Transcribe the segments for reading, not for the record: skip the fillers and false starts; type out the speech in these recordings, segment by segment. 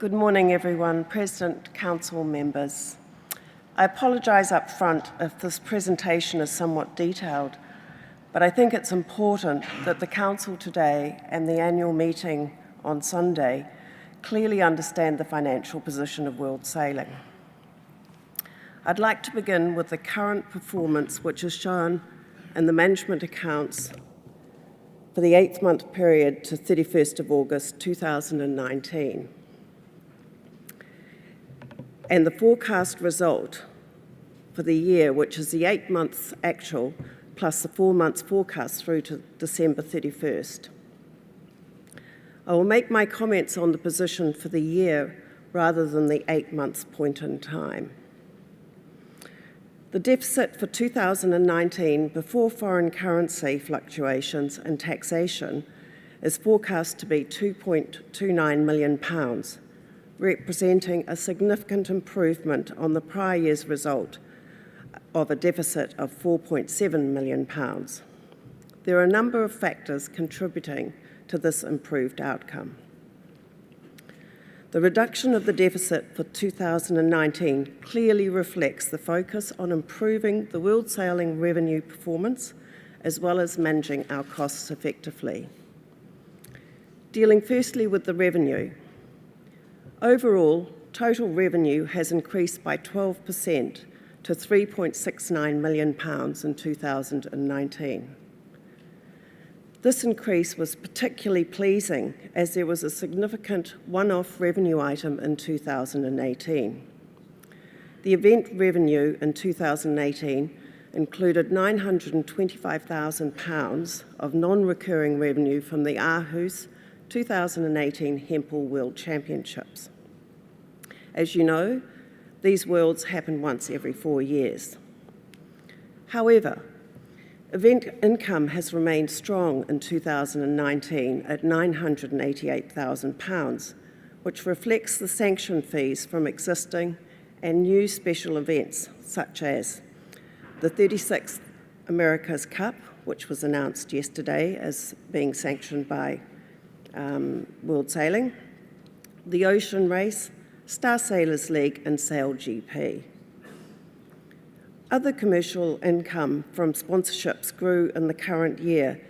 Good morning, everyone, President, Council members. I apologise up front if this presentation is somewhat detailed, but I think it's important that the Council today and the annual meeting on Sunday clearly understand the financial position of World Sailing. I'd like to begin with the current performance, which is shown in the management accounts for the 8-month period to 31st of August 2019. And the forecast result for the year, which is the 8 months actual plus the 4 months forecast through to December 31st. I will make my comments on the position for the year rather than the 8 months point in time. The deficit for 2019 before foreign currency fluctuations and taxation is forecast to be £2.29 million, representing a significant improvement on the prior year's result of a deficit of £4.7 million. There are a number of factors contributing to this improved outcome. The reduction of the deficit for 2019 clearly reflects the focus on improving the World Sailing revenue performance as well as managing our costs effectively. Dealing firstly with the revenue. Overall, total revenue has increased by 12% to £3.69 million in 2019. This increase was particularly pleasing as there was a significant one-off revenue item in 2018. The event revenue in 2018 included £925,000 of non-recurring revenue from the Aarhus 2018 Hempel World Championships. As you know, these worlds happen once every 4 years. However, event income has remained strong in 2019 at £988,000, which reflects the sanction fees from existing and new special events, such as the 36th America's Cup, which was announced yesterday as being sanctioned by World Sailing, the Ocean Race, Star Sailors League and Sail GP. Other commercial income from sponsorships grew in the current year,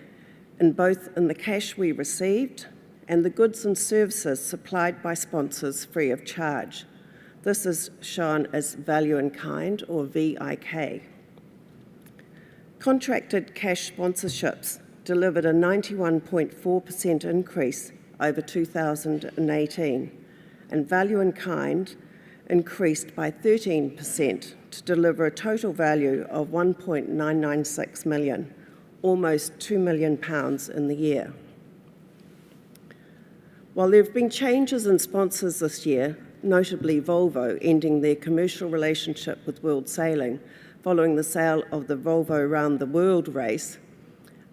both in the cash we received and the goods and services supplied by sponsors free of charge. This is shown as value in kind, or VIK. Contracted cash sponsorships delivered a 91.4% increase over 2018, and value in kind increased by 13% to deliver a total value of £1.996 million, almost £2 million in the year. While there have been changes in sponsors this year, notably Volvo ending their commercial relationship with World Sailing following the sale of the Volvo Round the World race,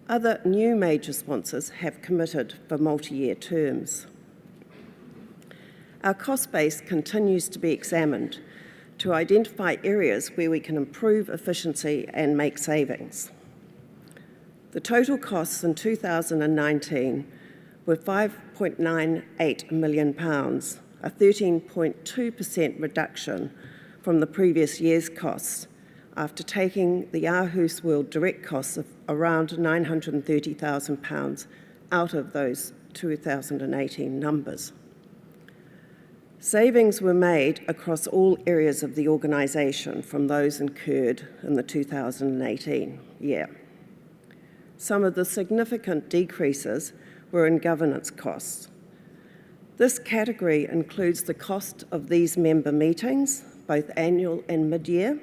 other new major sponsors have committed for multi-year terms. Our cost base continues to be examined to identify areas where we can improve efficiency and make savings. The total costs in 2019 were £5.98 million, a 13.2% reduction from the previous year's costs, after taking the Aarhus World direct costs of around £930,000 out of those 2018 numbers. Savings were made across all areas of the organisation from those incurred in the 2018 year. Some of the significant decreases were in governance costs. This category includes the cost of these member meetings, both annual and mid-year,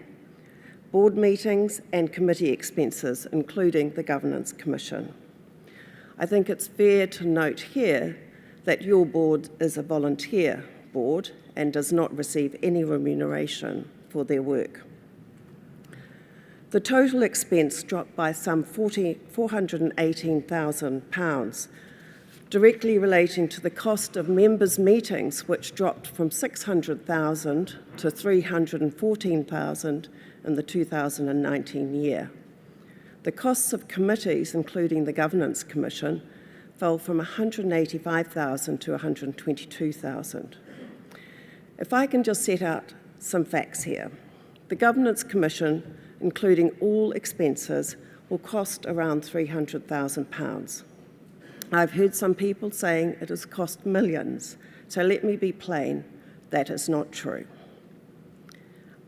board meetings and committee expenses, including the Governance Commission. I think it's fair to note here that your board is a volunteer board and does not receive any remuneration for their work. The total expense dropped by some £418,000, directly relating to the cost of members' meetings, which dropped from £600,000 to £314,000 in the 2019 year. The costs of committees, including the Governance Commission, fell from £185,000 to £122,000. If I can just set out some facts here. The Governance Commission, including all expenses, will cost around £300,000. I've heard some people saying it has cost millions, so let me be plain, that is not true.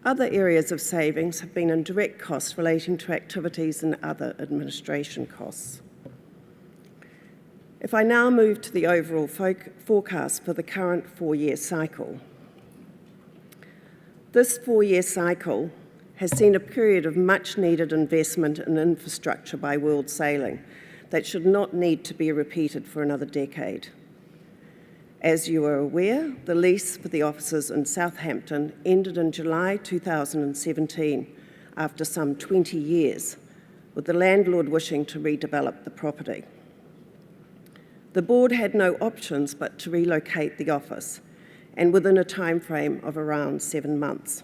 Other areas of savings have been in direct costs relating to activities and other administration costs. If I now move to the overall forecast for the current 4-year cycle, this 4-year cycle has seen a period of much-needed investment in infrastructure by World Sailing that should not need to be repeated for another decade. As you are aware, the lease for the offices in Southampton ended in July 2017 after some 20 years, with the landlord wishing to redevelop the property. The board had no options but to relocate the office, and within a timeframe of around 7 months.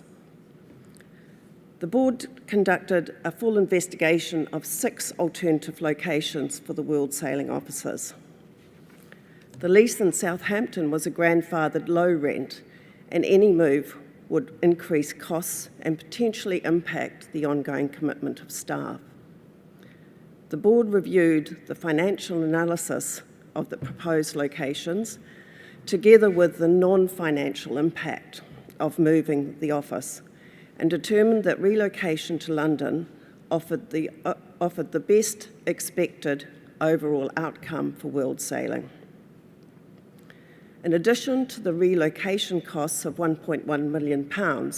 The board conducted a full investigation of 6 alternative locations for the World Sailing offices. The lease in Southampton was a grandfathered low rent, and any move would increase costs and potentially impact the ongoing commitment of staff. The board reviewed the financial analysis of the proposed locations, together with the non-financial impact of moving the office, and determined that relocation to London offered the best expected overall outcome for World Sailing. In addition to the relocation costs of £1.1 million,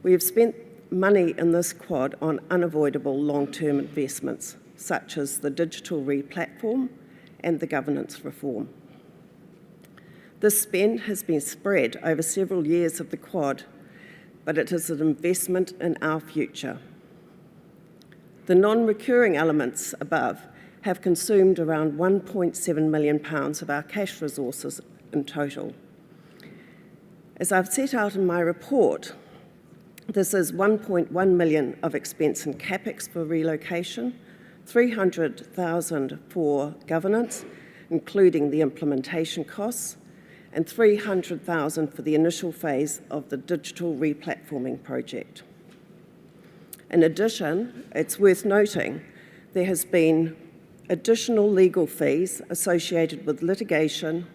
we have spent money in this quad on unavoidable long-term investments, such as the digital re-platform and the governance reform. This spend has been spread over several years of the quad, but it is an investment in our future. The non-recurring elements above have consumed around £1.7 million of our cash resources in total. As I've set out in my report, this is £1.1 million of expense in CapEx for relocation, $300,000 for governance, including the implementation costs, and $300,000 for the initial phase of the digital re-platforming project. In addition, it's worth noting there has been additional legal fees associated with litigation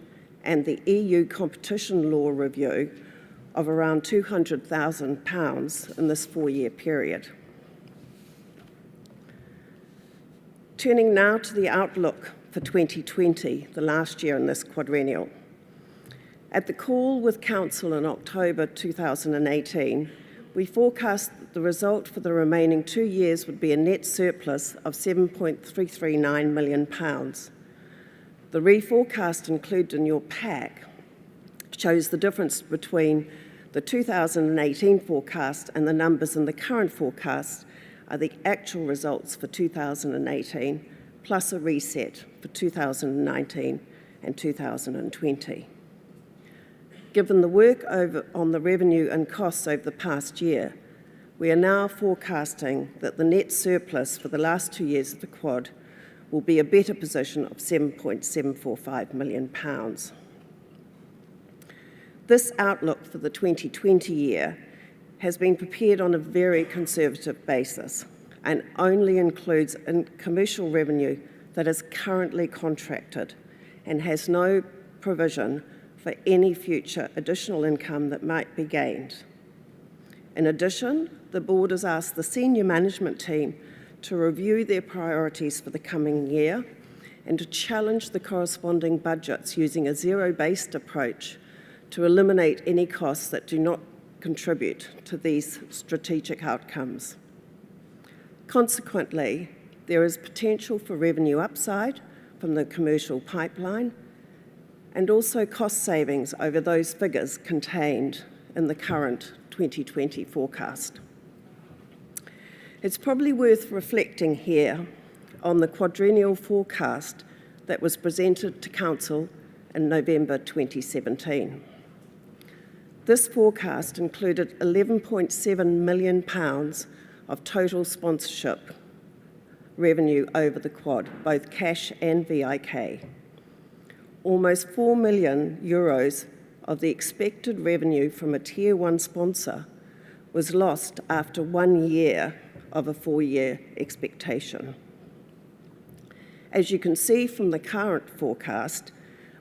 and the EU competition law review of around £200,000 in this 4-year period. Turning now to the outlook for 2020, the last year in this quadrennial. At the call with Council in October 2018, we forecast that the result for the remaining 2 years would be a net surplus of £7.339 million. The reforecast included in your pack shows the difference between the 2018 forecast and the numbers in the current forecast are the actual results for 2018, plus a reset for 2019 and 2020. Given the work on the revenue and costs over the past year, we are now forecasting that the net surplus for the last 2 years of the quad will be a better position of £7.745 million. This outlook for the 2020 year has been prepared on a very conservative basis and only includes commercial revenue that is currently contracted and has no provision for any future additional income that might be gained. In addition, the board has asked the senior management team to review their priorities for the coming year and to challenge the corresponding budgets using a zero-based approach to eliminate any costs that do not contribute to these strategic outcomes. Consequently, there is potential for revenue upside from the commercial pipeline and also cost savings over those figures contained in the current 2020 forecast. It's probably worth reflecting here on the quadrennial forecast that was presented to Council in November 2017. This forecast included £11.7 million of total sponsorship revenue over the quad, both cash and VIK. Almost €4 million of the expected revenue from a Tier 1 sponsor was lost after 1 year of a 4-year expectation. As you can see from the current forecast,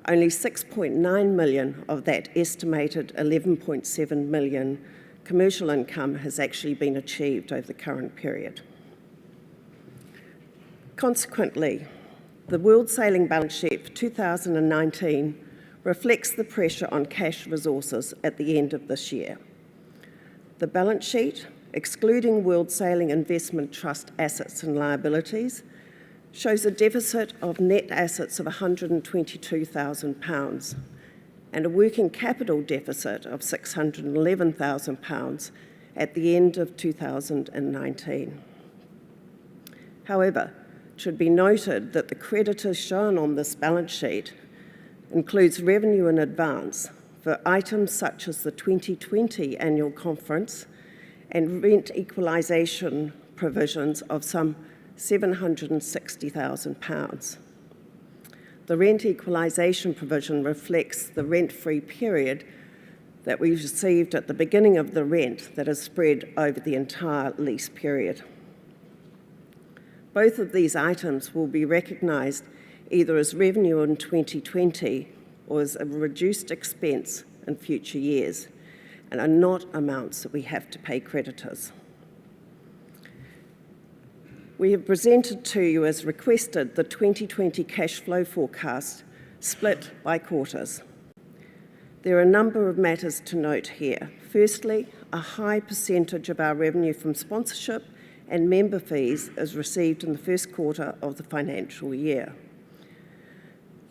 only 6.9 million of that estimated 11.7 million commercial income has actually been achieved over the current period. Consequently, the World Sailing balance sheet for 2019 reflects the pressure on cash resources at the end of this year. The balance sheet, excluding World Sailing Investment Trust assets and liabilities, shows a deficit of net assets of £122,000 and a working capital deficit of £611,000 at the end of 2019. However, it should be noted that the creditors shown on this balance sheet includes revenue in advance for items such as the 2020 annual conference and rent equalisation provisions of some £760,000. The rent equalisation provision reflects the rent-free period that we received at the beginning of the rent that is spread over the entire lease period. Both of these items will be recognised either as revenue in 2020 or as a reduced expense in future years, and are not amounts that we have to pay creditors. We have presented to you, as requested, the 2020 cash flow forecast split by quarters. There are a number of matters to note here. Firstly, a high percentage of our revenue from sponsorship and member fees is received in the first quarter of the financial year.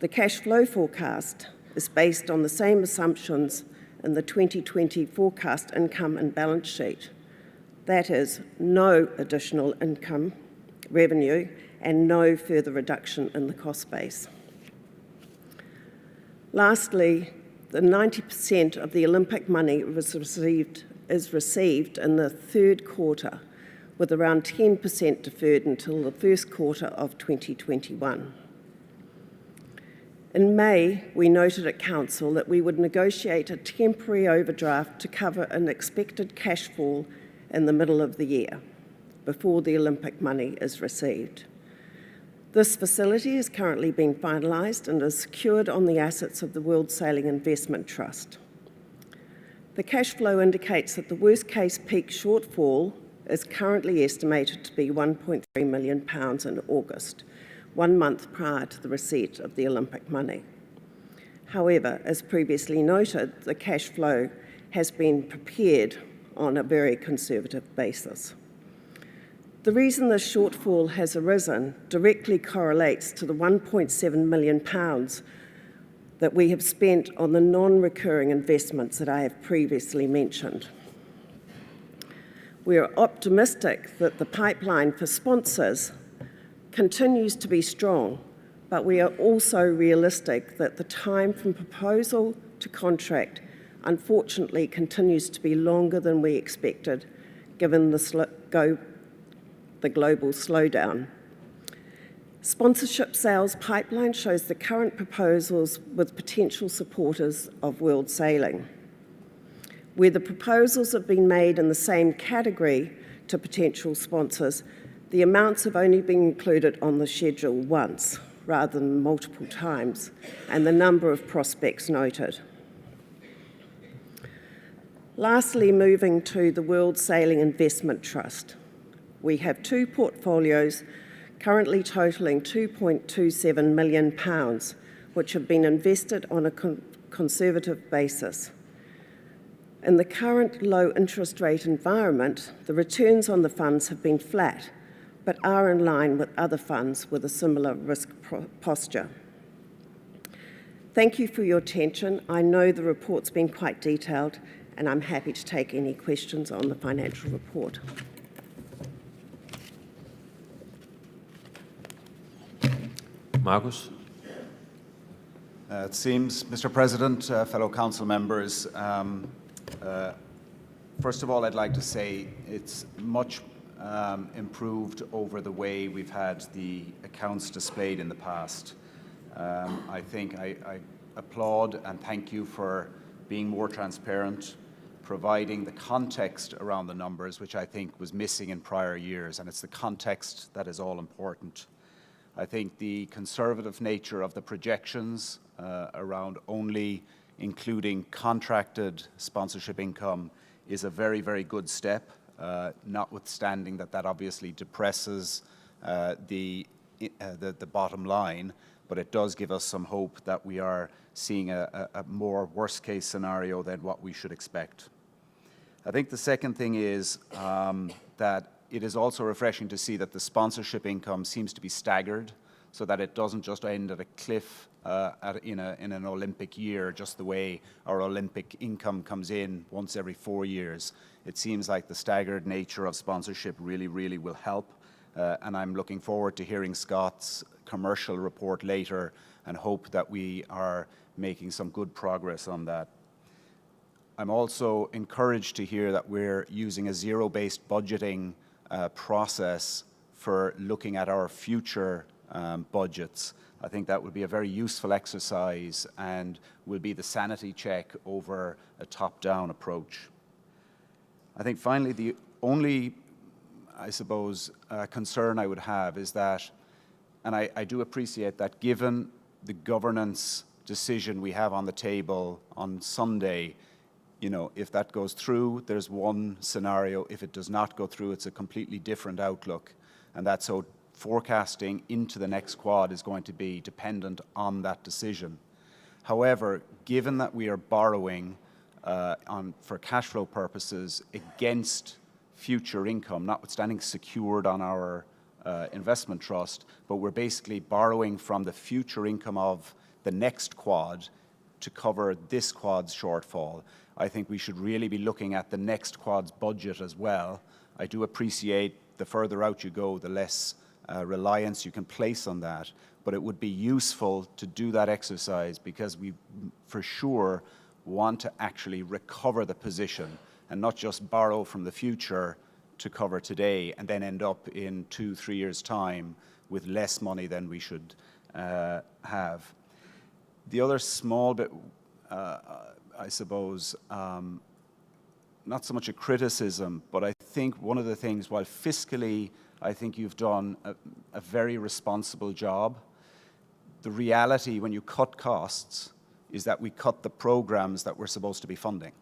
The cash flow forecast is based on the same assumptions in the 2020 forecast income and balance sheet. That is, no additional income, revenue, and no further reduction in the cost base. Lastly, the 90% of the Olympic money is received in the third quarter, with around 10% deferred until the first quarter of 2021. In May, we noted at Council that we would negotiate a temporary overdraft to cover an expected cash fall in the middle of the year, before the Olympic money is received. This facility is currently being finalised and is secured on the assets of the World Sailing Investment Trust. The cash flow indicates that the worst-case peak shortfall is currently estimated to be £1.3 million in August, 1 month prior to the receipt of the Olympic money. However, as previously noted, the cash flow has been prepared on a very conservative basis. The reason this shortfall has arisen directly correlates to the £1.7 million that we have spent on the non-recurring investments that I have previously mentioned. We are optimistic that the pipeline for sponsors continues to be strong, but we are also realistic that the time from proposal to contract unfortunately continues to be longer than we expected, given the global slowdown. Sponsorship sales pipeline shows the current proposals with potential supporters of World Sailing. Where the proposals have been made in the same category to potential sponsors, the amounts have only been included on the schedule once, rather than multiple times, and the number of prospects noted. Lastly, moving to the World Sailing Investment Trust. We have 2 portfolios currently totalling £2.27 million, which have been invested on a conservative basis. In the current low interest rate environment, the returns on the funds have been flat, but are in line with other funds with a similar risk posture. Thank you for your attention. I know the report's been quite detailed, and I'm happy to take any questions on the financial report. Marcus? It seems, Mr. President, fellow council members, first of all, I'd like to say it's much improved over the way we've had the accounts displayed in the past. I think I applaud and thank you for being more transparent, providing the context around the numbers, which I think was missing in prior years, and it's the context that is all important. I think the conservative nature of the projections around only including contracted sponsorship income is a very, very good step, notwithstanding that obviously depresses the bottom line, but it does give us some hope that we are seeing a more worst-case scenario than what we should expect. I think the second thing is that it is also refreshing to see that the sponsorship income seems to be staggered so that it doesn't just end at a cliff in an Olympic year, just the way our Olympic income comes in once every 4 years. It seems like the staggered nature of sponsorship really, really will help. And I'm looking forward to hearing Scott's commercial report later and hope that we are making some good progress on that. I'm also encouraged to hear that we're using a zero-based budgeting process for looking at our future budgets. I think that would be a very useful exercise and will be the sanity check over a top-down approach. I think finally the only, I suppose, concern I would have is that, and I do appreciate that given the governance decision we have on the table on Sunday, you know, if that goes through, there's one scenario. If it does not go through, it's a completely different outlook. And that's so forecasting into the next quad is going to be dependent on that decision. However, given that we are borrowing for cash flow purposes against future income, notwithstanding secured on our investment trust, but we're basically borrowing from the future income of the next quad to cover this quad's shortfall. I think we should really be looking at the next quad's budget as well. I do appreciate the further out you go, the less reliance you can place on that, but it would be useful to do that exercise because we for sure want to actually recover the position and not just borrow from the future to cover today and then end up in 2-3 years' time with less money than we should have. The other small bit, I suppose, not so much a criticism, but I think one of the things, while fiscally I think you've done a very responsible job, the reality when you cut costs is that we cut the programs that we're supposed to be funding.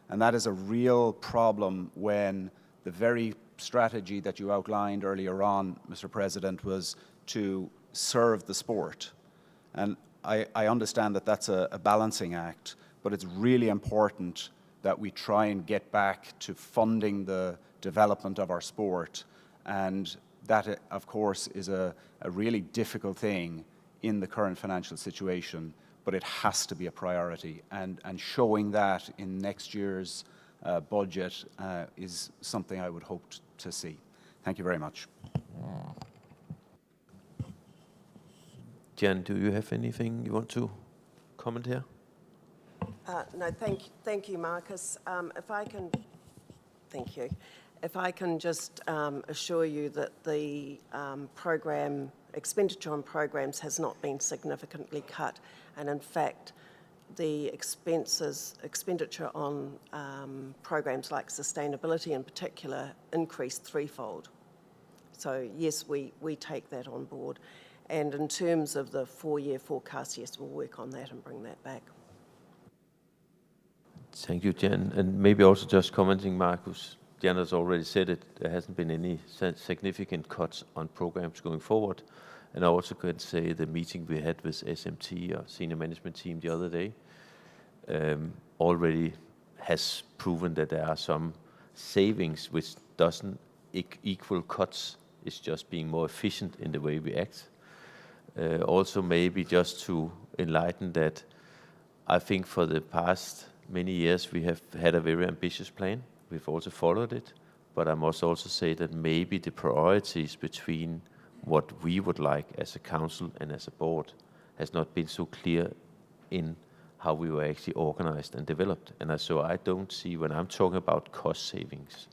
And that is a real problem when the very strategy that you outlined earlier on, Mr. President, was to serve the sport. And I understand that that's a balancing act, but it's really important that we try and get back to funding the development of our sport. And that, of course, is a really difficult thing in the current financial situation, but it has to be a priority. And showing that in next year's budget is something I would hope to see. Thank you very much. Jan, do you have anything you want to comment here? No, thank you, Marcus. Thank you. If I can just assure you that the expenditure on programs has not been significantly cut, and in fact, the expenditure on programs like sustainability in particular increased threefold. So yes, we take that on board. And in terms of the 4-year forecast, yes, we'll work on that and bring that back. Thank you, Jan. And maybe also just commenting, Marcus, Jan has already said it, there hasn't been any significant cuts on programs going forward. And I also can say the meeting we had with SMT, our senior management team, the other day, already has proven that there are some savings which doesn't equal cuts. It's just being more efficient in the way we act. Also maybe just to enlighten that I think for the past many years we have had a very ambitious plan. We've also followed it, but I must also say that maybe the priorities between what we would like as a council and as a board has not been so clear in how we were actually organized and developed. And so I don't see, when I'm talking about cost savings,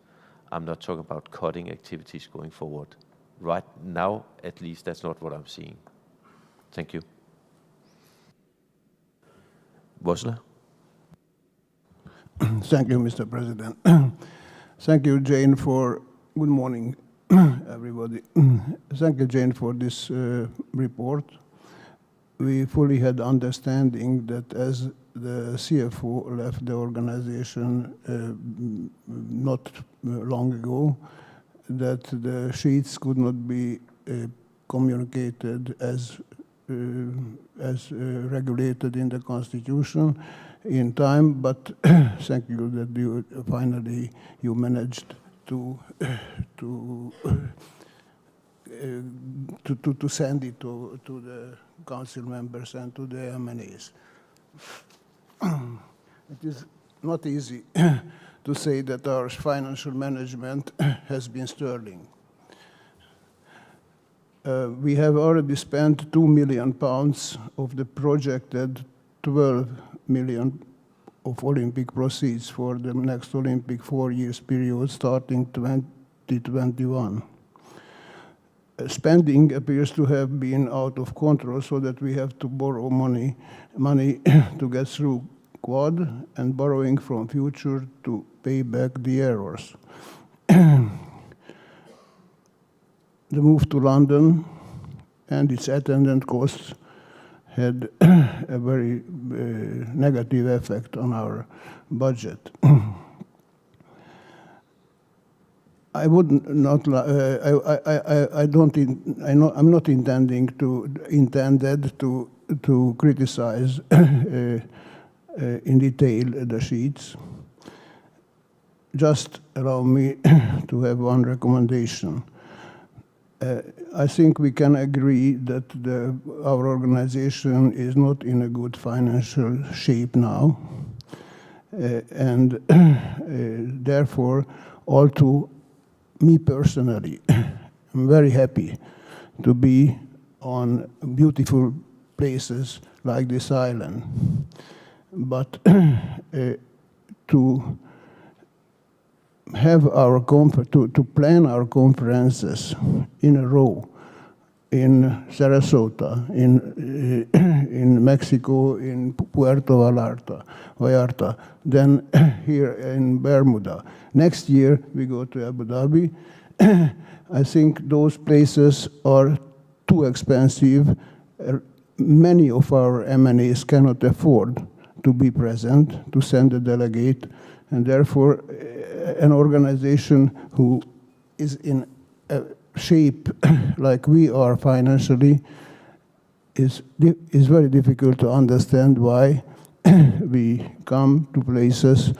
I'm not talking about cutting activities going forward. Right now, at least, that's not what I'm seeing. Thank you. Vosla? Thank you, Mr. President. Thank you, Jane, for... Good morning, everybody. Thank you, Jane, for this report. We fully had understanding that as the CFO left the organization not long ago, that the sheets could not be communicated as regulated in the Constitution in time, but thank you that you finally managed to send it to the council members and to the MNAs. It is not easy to say that our financial management has been sterling. We have already spent £2 million of the projected 12 million of Olympic proceeds for the next Olympic 4 years period starting 2021. Spending appears to have been out of control so that we have to borrow money to get through Quad and borrowing from future to pay back the errors. The move to London and its attendant costs had a very negative effect on our budget. I would not. I'm not intended to criticize in detail the sheets. Just allow me to have one recommendation. I think we can agree that our organization is not in a good financial shape now, and therefore, although me personally, I'm very happy to be on beautiful places like this island, but to have to plan our conferences in a row in Sarasota, in Mexico, in Puerto Vallarta, then here in Bermuda. Next year we go to Abu Dhabi. I think those places are too expensive. Many of our MNAs cannot afford to be present, to send a delegate, and therefore an organization who is in a shape like we are financially is very difficult to understand why we come to places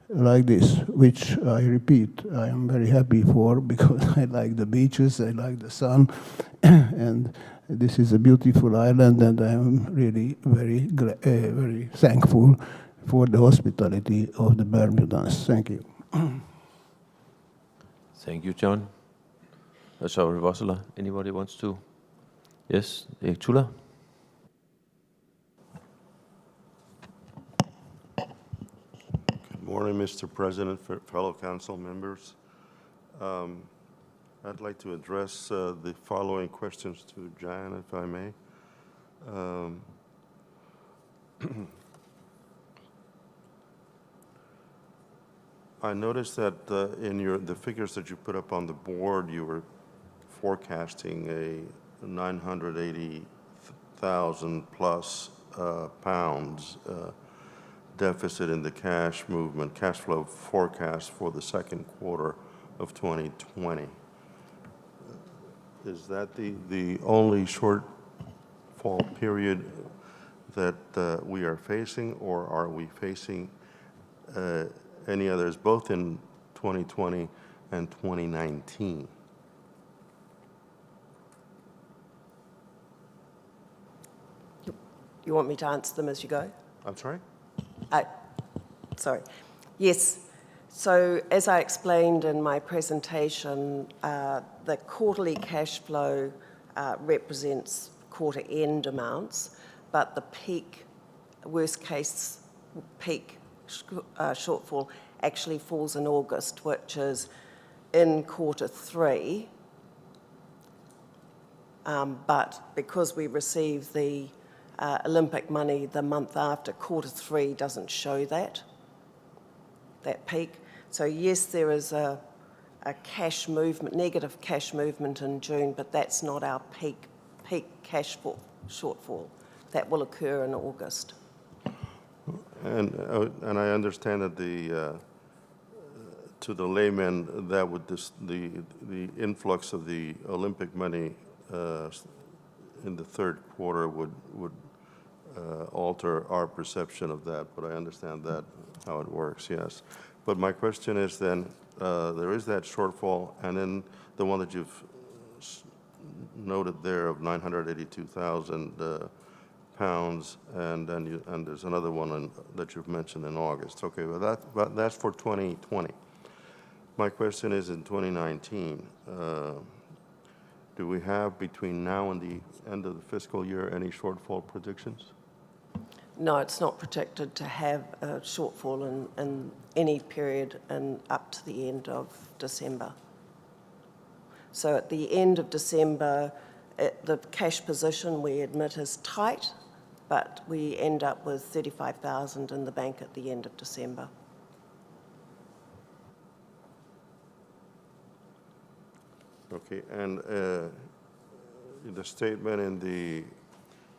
like this, which I repeat, I am very happy for because I like the beaches, I like the sun, and this is a beautiful island, and I am really very thankful for the hospitality of the Bermudans. Thank you. Thank you, John. Sorry, Vosala, anybody wants to? Yes, Tula? Good morning, Mr. President, fellow council members. I'd like to address the following questions to Jan, if I may. I noticed that in the figures that you put up on the board, you were forecasting a 980,000 plus pounds deficit in the cash flow forecast for the second quarter of 2020. Is that the only shortfall period that we are facing, or are we facing any others, both in 2020 and 2019? You want me to answer them as you go? I'm sorry? Sorry. Yes. So as I explained in my presentation, the quarterly cash flow represents quarter end amounts, but the worst case peak shortfall actually falls in August, which is in quarter 3. But because we receive the Olympic money the month after, quarter 3 doesn't show that. that peak. So yes, there is a cash movement, negative cash movement in June, but that's not our peak cash shortfall. That will occur in August. And I understand that to the layman, that would the influx of the Olympic money in the third quarter would alter our perception of that, but I understand that, how it works, yes. But my question is then, there is that shortfall, and then the one that you've noted there of 982,000 pounds, and then and there's another one that you've mentioned in August. Okay, well that's for 2020. My question is, in 2019, do we have between now and the end of the fiscal year any shortfall predictions? No, it's not predicted to have a shortfall in any period up to the end of December. So at the end of December, the cash position we admit is tight, but we end up with 35,000 in the bank at the end of December. Okay, and the statement in the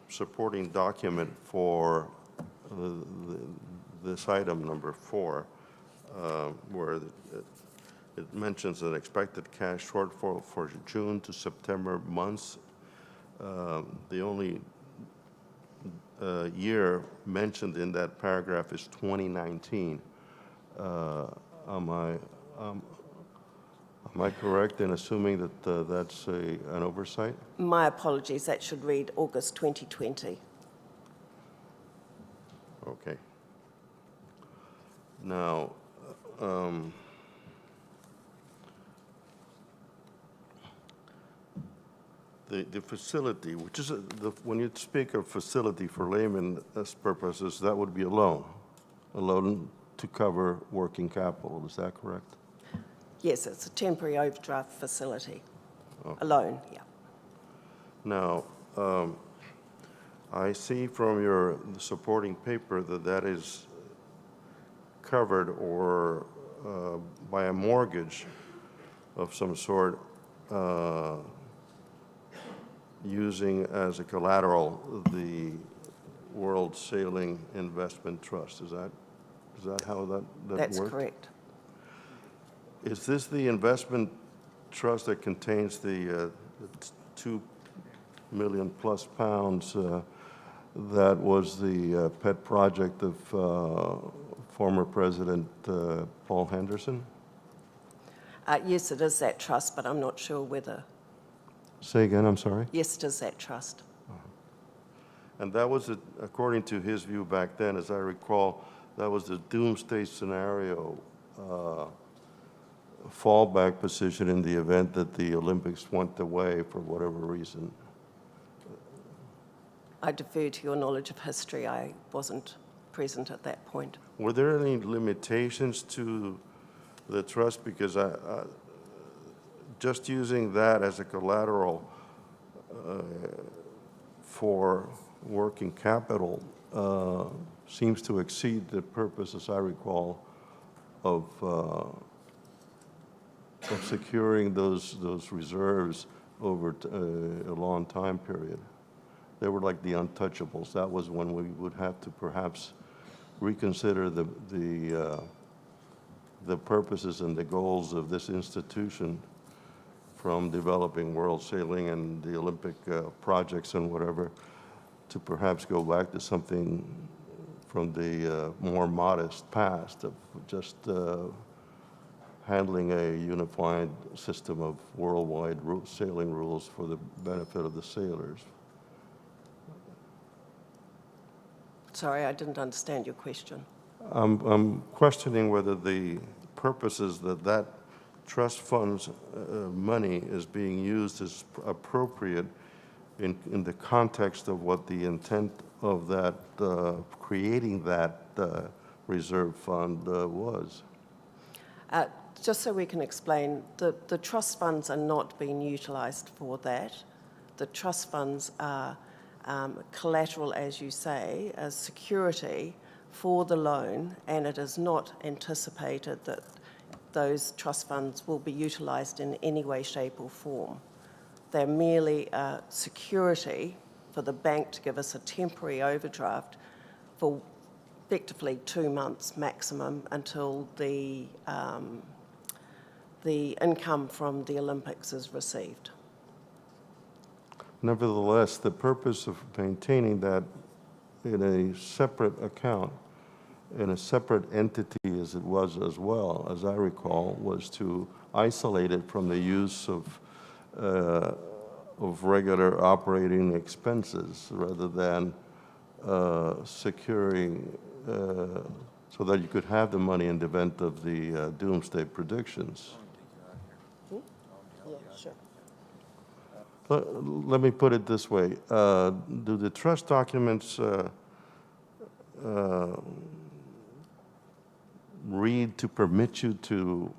supporting document for this item number 4, where it mentions an expected cash shortfall for June to September months. The only year mentioned in that paragraph is 2019. Am I correct in assuming that that's an oversight? My apologies, that should read August 2020. Okay. Now, the facility, which is, when you speak of facility for layman's purposes, that would be a loan to cover working capital, is that correct? Yes, it's a temporary overdraft facility. Okay. A loan, yeah. Now, I see from your supporting paper that is covered or by a mortgage of some sort, using as a collateral the World Sailing Investment Trust. Is that how that That's works? correct. Is this the investment trust that contains the 2 million plus pounds that was the pet project of former President Paul Henderson? Yes, it is that trust, but I'm not sure whether. Say again, I'm sorry? Yes, it is that trust. And that was, according to his view back then, as I recall, that was the doomsday scenario fallback position in the event that the Olympics went away for whatever reason. I defer to your knowledge of history. I wasn't present at that point. Were there any limitations to the trust? Because just using that as a collateral for working capital seems to exceed the purpose, as I recall, of securing those reserves over a long time period. They were like the untouchables. That was when we would have to perhaps reconsider the purposes and the goals of this institution, from developing world sailing and the Olympic projects and whatever, to perhaps go back to something from the more modest past of just handling a unified system of worldwide sailing rules for the benefit of the sailors. Sorry, I didn't understand your question. I'm questioning whether the purposes that trust funds money is being used is appropriate in the context of what the intent of that creating that reserve fund was. Just so we can explain, the trust funds are not being utilised for that. The trust funds are collateral, as you say, as security for the loan, and it is not anticipated that those trust funds will be utilised in any way, shape or form. They're merely a security for the bank to give us a temporary overdraft for effectively 2 months maximum until the income from the Olympics is received. Nevertheless, the purpose of maintaining that in a separate account, in a separate entity as it was as well, as I recall, was to isolate it from the use of regular operating expenses rather than securing so that you could have the money in the event of the doomsday predictions. Yeah, sure. Let me put it this way. Do the trust documents read to permit you to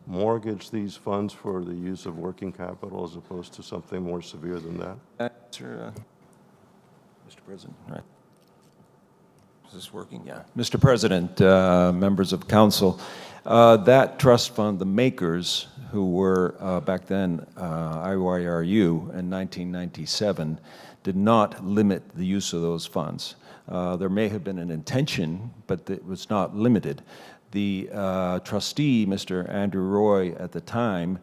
mortgage these funds for the use of working capital as opposed to something more severe than that? Mr. President, right. Is this working? Yeah. Mr. President, members of council, that trust fund, the makers, who were back then IYRU in 1997, did not limit the use of those funds. There may have been an intention, but it was not limited. The trustee, Mr. Andrew Roy, at the time,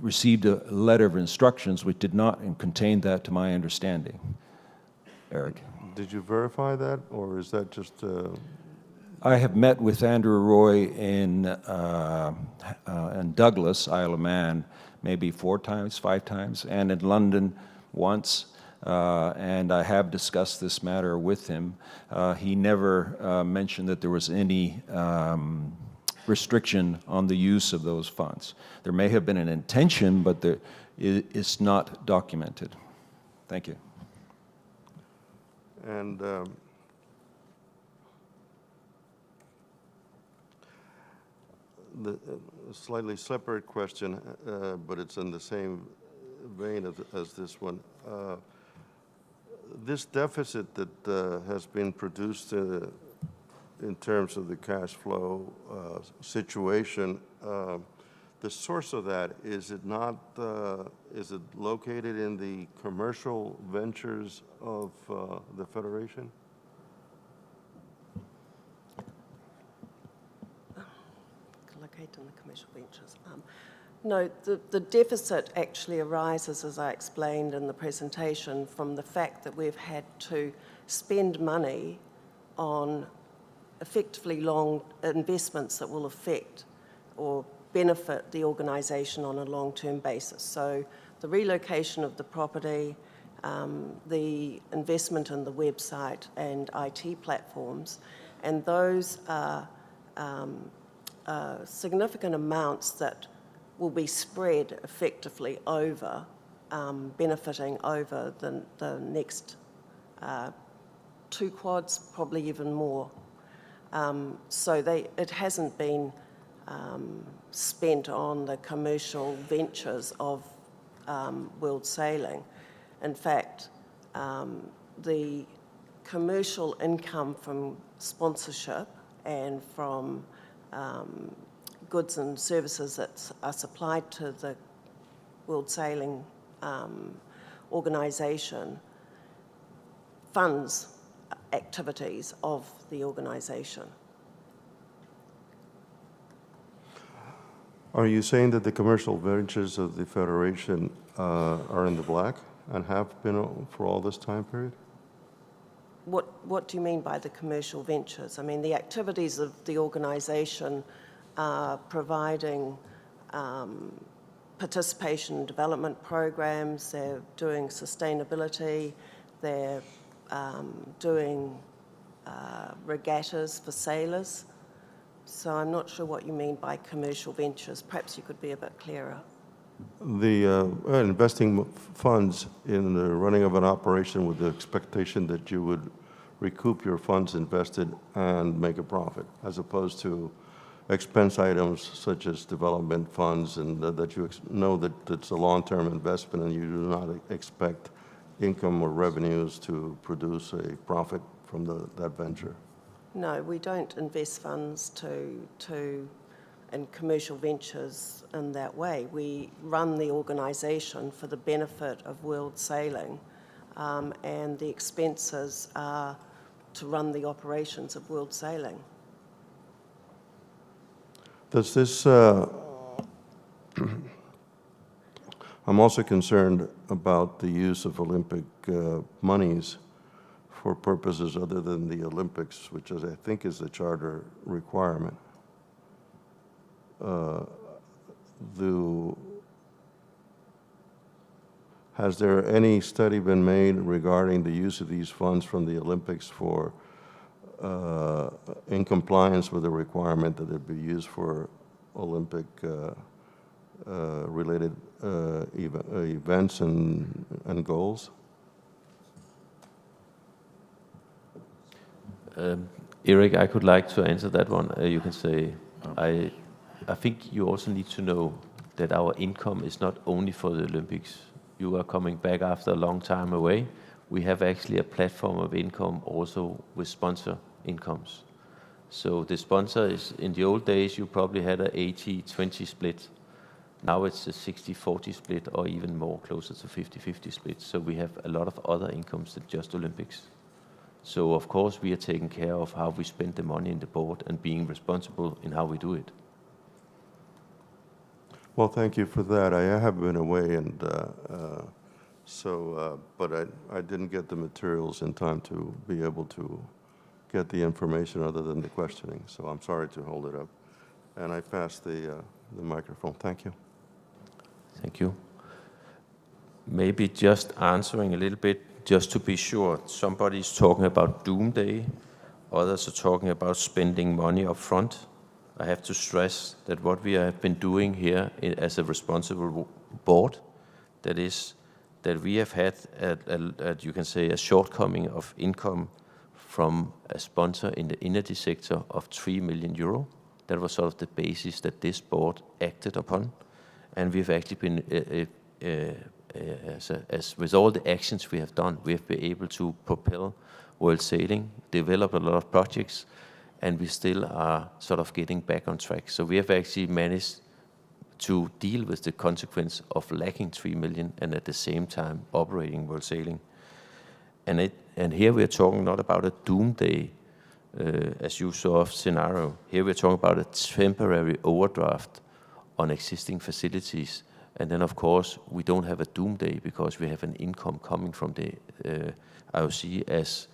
received a letter of instructions which did not contain that, to my understanding. Eric. Did you verify that, or is that just... I have met with Andrew Roy in Douglas, Isle of Man, maybe 4 times, 5 times, and in London once, and I have discussed this matter with him. He never mentioned that there was any restriction on the use of those funds. There may have been an intention, but it's not documented. Thank you. And the slightly separate question, but it's in the same vein as this one. This deficit that has been produced in terms of the cash flow situation, the source of that, is it not, is it located in the commercial ventures of the Federation? Located in the commercial ventures. No, the deficit actually arises, as I explained in the presentation, from the fact that we've had to spend money on effectively long investments that will affect or benefit the organisation on a long-term basis. So the relocation of the property, the investment in the website and IT platforms, and those are significant amounts that will be spread effectively over, benefiting over the next 2 quads, probably even more. So it hasn't been spent on the commercial ventures of World Sailing. In fact, the commercial income from sponsorship and from goods and services that are supplied to the World Sailing organisation funds activities of the organisation. Are you saying that the commercial ventures of the Federation are in the black and have been for all this time period? What do you mean by the commercial ventures? I mean, the activities of the organisation are providing participation in development programs, they're doing sustainability, they're doing regattas for sailors. So I'm not sure what you mean by commercial ventures. Perhaps you could be a bit clearer. The investing funds in the running of an operation with the expectation that you would recoup your funds invested and make a profit, as opposed to expense items such as development funds, and that you know that it's a long-term investment and you do not expect income or revenues to produce a profit from that venture? No, we don't invest funds in commercial ventures in that way. We run the organisation for the benefit of world sailing, and the expenses are to run the operations of world sailing. Does this, I'm also concerned about the use of Olympic monies for purposes other than the Olympics, which is, I think is the charter requirement. Has there any study been made regarding the use of these funds from the Olympics for, in compliance with the requirement that it be used for Olympic related events and goals? Eric, I could like to answer that one. You can say, I think you also need to know that our income is not only for the Olympics. You are coming back after a long time away. We have actually a platform of income also with sponsor incomes. So the sponsor is, in the old days, you probably had a 80-20 split. Now it's a 60-40 split or even more, closer to 50-50 split. So we have a lot of other incomes than just Olympics. So of course we are taking care of how we spend the money in the board and being responsible in how we do it. Well, thank you for that. I have been away, and but I didn't get the materials in time to be able to get the information other than the questioning. So I'm sorry to hold it up. And I pass the microphone. Thank you. Thank you. Maybe just answering a little bit, just to be sure, somebody's talking about doomsday, others are talking about spending money up front. I have to stress that what we have been doing here as a responsible board, that is, that we have had, you can say, a shortcoming of income from a sponsor in the energy sector of 3 million euro. That was sort of the basis that this board acted upon. And we've actually been, as with all the actions we have done, we have been able to propel world sailing, develop a lot of projects, and we still are sort of getting back on track. So we have actually managed to deal with the consequence of lacking 3 million and at the same time operating world sailing. And here we are talking not about a doomsday, as you saw of scenario. Here we're talking about a temporary overdraft on existing facilities. And then, of course, we don't have a doomsday because we have an income coming from the IOC, as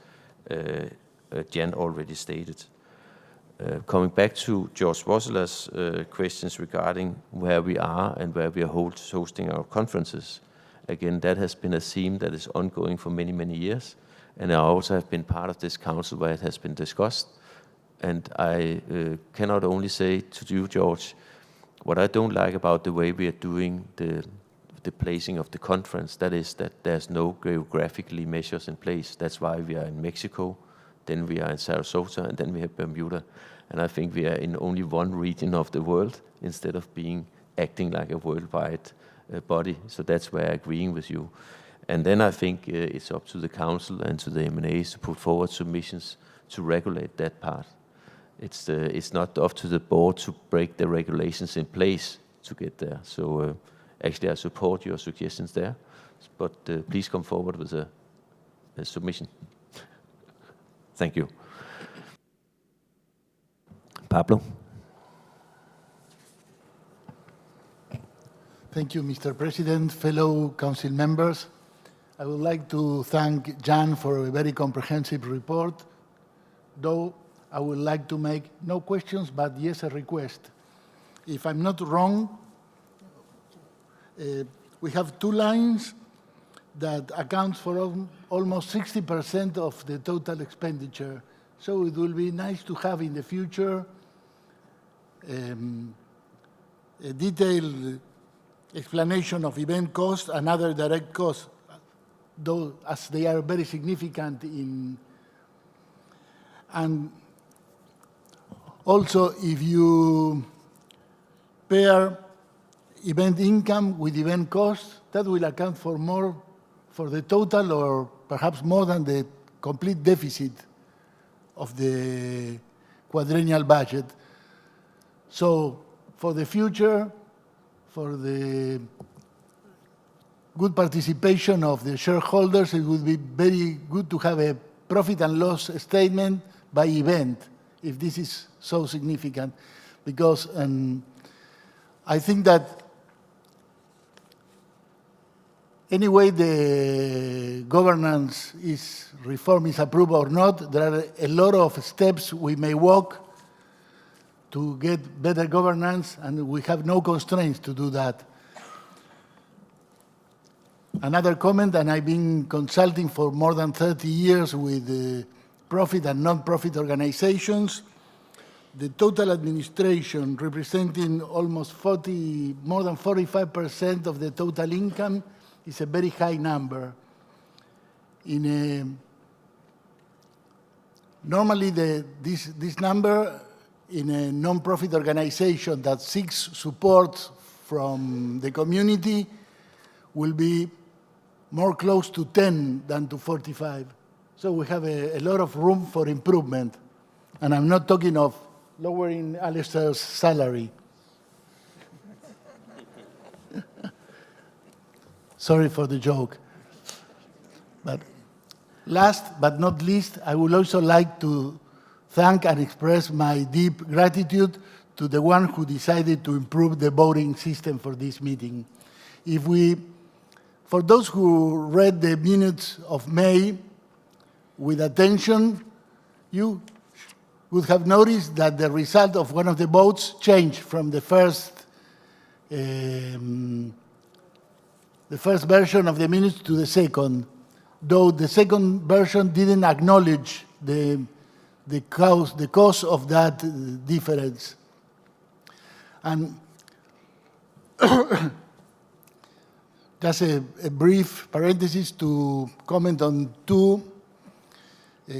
Jan already stated. Coming back to George Vossela's questions regarding where we are and where we are hosting our conferences. Again, that has been a theme that is ongoing for many, many years. And I also have been part of this council where it has been discussed. And I cannot only say to you, George, what I don't like about the way we are doing the placing of the conference, that is that there's no geographically measures in place. That's why we are in Mexico, then we are in Sarasota, and then we have Bermuda. And I think we are in only one region of the world instead of acting like a worldwide body. So that's where I'm agreeing with you. And then I think it's up to the council and to the M&As to put forward submissions to regulate that part. It's not up to the board to break the regulations in place to get there. So actually I support your suggestions there, but please come forward with a submission. Thank you. Pablo. Thank you, Mr. President, fellow council members. I would like to thank Jan for a very comprehensive report, though I would like to make no questions, but yes, a request. If I'm not wrong, we have two lines that accounts for almost 60% of the total expenditure. So it will be nice to have in the future a detailed explanation of event costs and other direct costs, though as they are very significant and also if you pair event income with event costs, that will account for more for the total or perhaps more than the complete deficit of the quadrennial budget. So for the future, for the good participation of the shareholders, it would be very good to have a profit and loss statement by event, if this is so significant. Because I think that anyway the governance reform is approved or not, there are a lot of steps we may walk to get better governance, and we have no constraints to do that. Another comment, and I've been consulting for more than 30 years with profit and non-profit organizations. The total administration, representing almost more than 45% of the total income, is a very high number. Normally, this number in a non-profit organization that seeks support from the community will be more close to 10 than to 45. So we have a lot of room for improvement. And I'm not talking of lowering Alistair's salary. Sorry for the joke. But last but not least, I would also like to thank and express my deep gratitude to the one who decided to improve the voting system for this meeting. For those who read the minutes of May with attention, you would have noticed that the result of one of the votes changed from the first version of the minutes to the second, though the second version didn't acknowledge the cause of that difference. And just a brief parenthesis to comment on two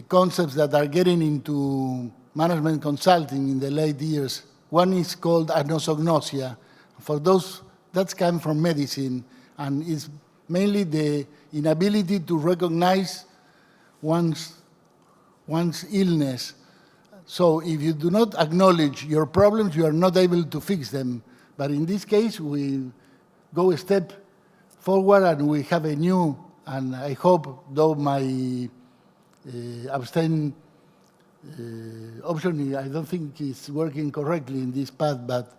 concepts that are getting into management consulting in the late years. One is called anosognosia. For those, that's come from medicine, and is mainly the inability to recognize one's illness. So if you do not acknowledge your problems, you are not able to fix them. But in this case, we go a step forward and we have a new, and I hope, though my abstain option, I don't think it's working correctly in this path, but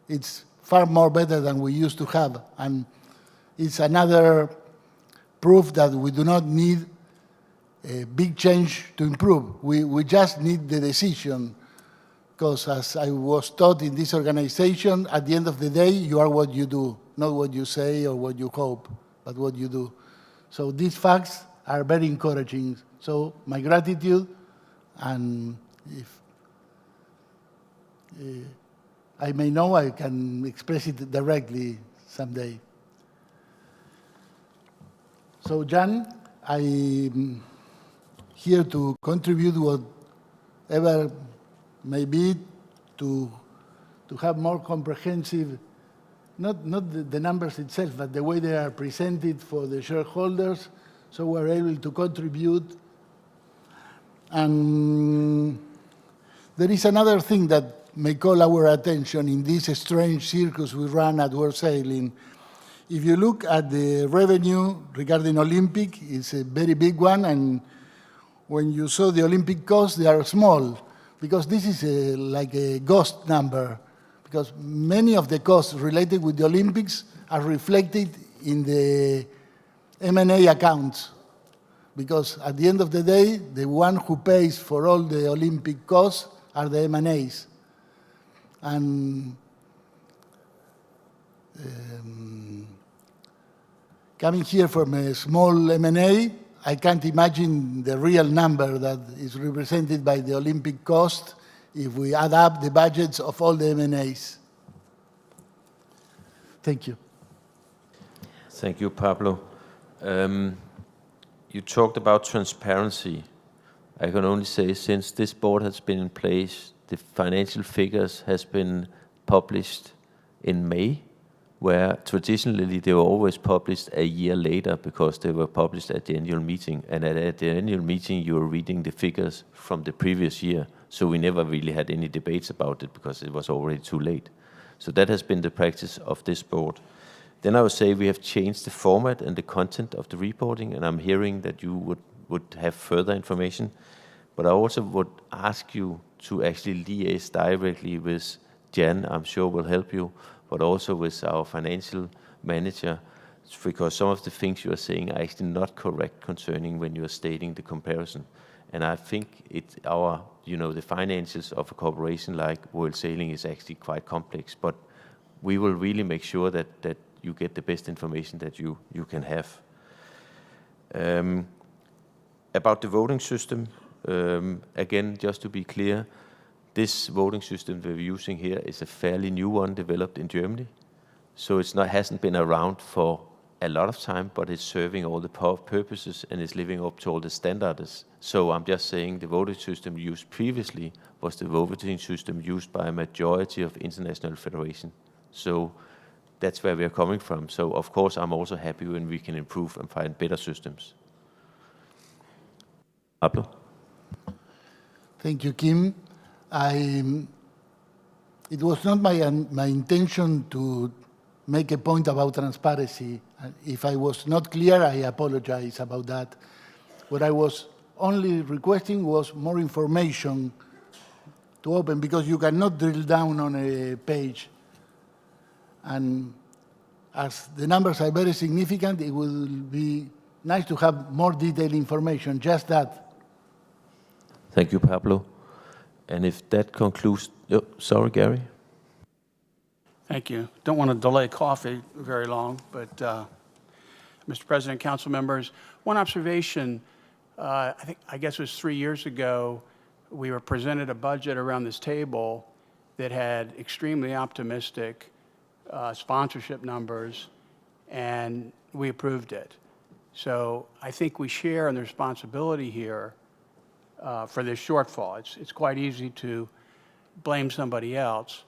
it's far more better than we used to have. And it's another proof that we do not need a big change to improve. We just need the decision, because as I was taught in this organization, at the end of the day, you are what you do, not what you say or what you hope, but what you do. So these facts are very encouraging. So my gratitude, and if I may know, I can express it directly someday. So Jan, I'm here to contribute whatever may be to have more comprehensive, not the numbers itself, but the way they are presented for the shareholders, so we're able to contribute. And there is another thing that may call our attention in this strange circus we run at World Sailing. If you look at the revenue regarding Olympic, it's a very big one, and when you saw the Olympic costs, they are small, because this is like a ghost number, because many of the costs related with the Olympics are reflected in the M&A accounts, because at the end of the day, the one who pays for all the Olympic costs are the M&As. And coming here from a small M&A, I can't imagine the real number that is represented by the Olympic cost if we add up the budgets of all the M&As. Thank you. Thank you, Pablo. You talked about transparency. I can only say, since this board has been in place, the financial figures has been published in May where traditionally they were always published a year later because they were published at the annual meeting. And at the annual meeting, you were reading the figures from the previous year. So we never really had any debates about it because it was already too late. So that has been the practice of this board. Then I would say we have changed the format and the content of the reporting, and I'm hearing that you would have further information. But I also would ask you to actually liaise directly with Jan, I'm sure will help you, but also with our financial manager, because some of the things you are saying are actually not correct concerning when you are stating the comparison. And I think the finances of a corporation like World Sailing is actually quite complex, but we will really make sure that you get the best information that you can have. About the voting system, again, just to be clear, this voting system we're using here is a fairly new one developed in Germany. So hasn't been around for a lot of time, but it's serving all the purposes and is living up to all the standards. So I'm just saying the voting system used previously was the voting system used by a majority of international federation. So that's where we are coming from. So of course I'm also happy when we can improve and find better systems. Pablo? Thank you, Kim. It was not my intention to make a point about transparency. If I was not clear, I apologize about that. What I was only requesting was more information to open, because you cannot drill down on a page. And as the numbers are very significant, it will be nice to have more detailed information, just that. Thank you, Pablo. And if that concludes, sorry, Gary. Thank you. Don't want to delay coffee very long, but Mr. President, council members, one observation, I guess it was 3 years ago, we were presented a budget around this table that had extremely optimistic sponsorship numbers, and we approved it. So I think we share in the responsibility here for this shortfall. It's quite easy to blame somebody else,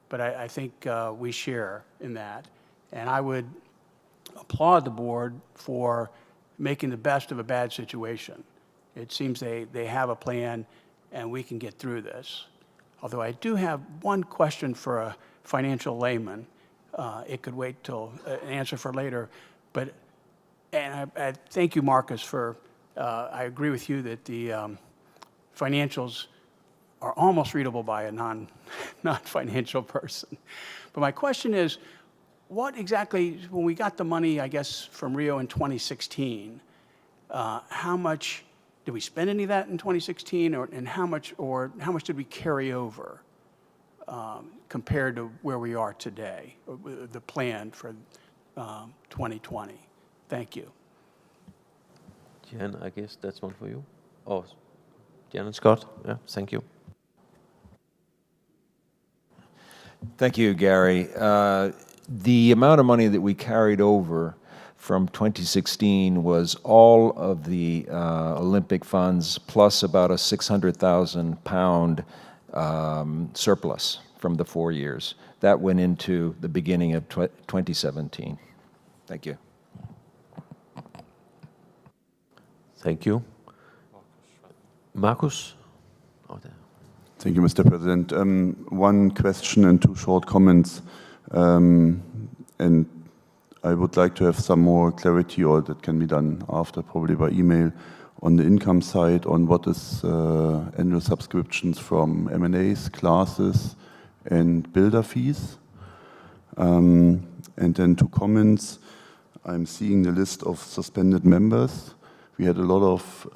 but I think we share in that. And I would applaud the board for making the best of a bad situation. It seems they have a plan, and we can get through this. Although I do have one question for a financial layman. It could wait till an answer for later. And I thank you, Marcus, for, I agree with you that the financials are almost readable by a non-financial person. But my question is, what exactly, when we got the money, I guess, from Rio in 2016, how much, did we spend any of that in 2016, and how much did we carry over compared to where we are today, the plan for 2020? Thank you. Jan, I guess that's one for you. Oh, Jan and Scott, yeah, thank you. Thank you, Gary. The amount of money that we carried over from 2016 was all of the Olympic funds plus about a £600,000 surplus from the 4 years. That went into the beginning of 2017. Thank you. Thank you. Marcus? Oh, there. Thank you, Mr. President. One question and two short comments. And I would like to have some more clarity, or that can be done after, probably by email, on the income side, on what is annual subscriptions from M&As, classes, and builder fees. And then two comments. I'm seeing the list of suspended members. We had a lot of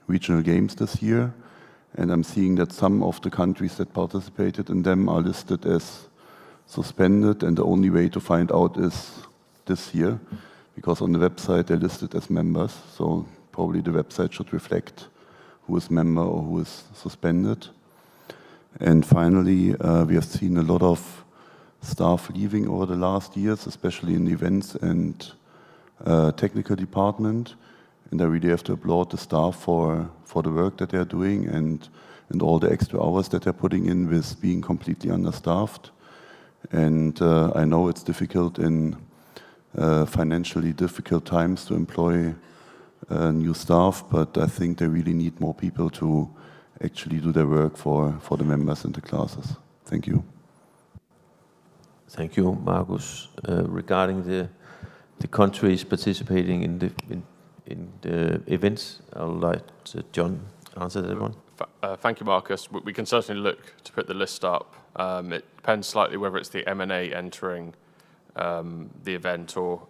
regional games this year, and I'm seeing that some of the countries that participated in them are listed as suspended, and the only way to find out is this year, because on the website they're listed as members, so probably the website should reflect who is member or who is suspended. And finally, we have seen a lot of staff leaving over the last years, especially in the events and technical department, and I really have to applaud the staff for the work that they're doing and all the extra hours that they're putting in with being completely understaffed. And I know it's difficult in financially difficult times to employ new staff, but I think they really need more people to actually do their work for the members in the classes. Thank you. Thank you, Markus. Regarding the countries participating in the events, I would like John answer that one. Thank you, Markus. We can certainly look to put the list up. It depends slightly whether it's the M&A entering the event or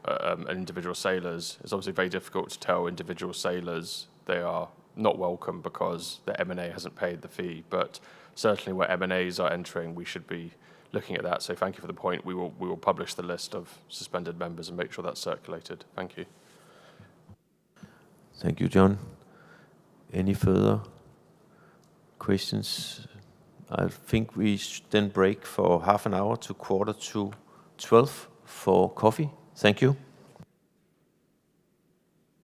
individual sailors. It's obviously very difficult to tell individual sailors they are not welcome because the M&A hasn't paid the fee. But certainly where M&As are entering, we should be looking at that. So thank you for the point. We will publish the list of suspended members and make sure that's circulated. Thank you. Thank you, John. Any further questions? I think we should then break for half an hour to 11:45 for coffee. Thank you.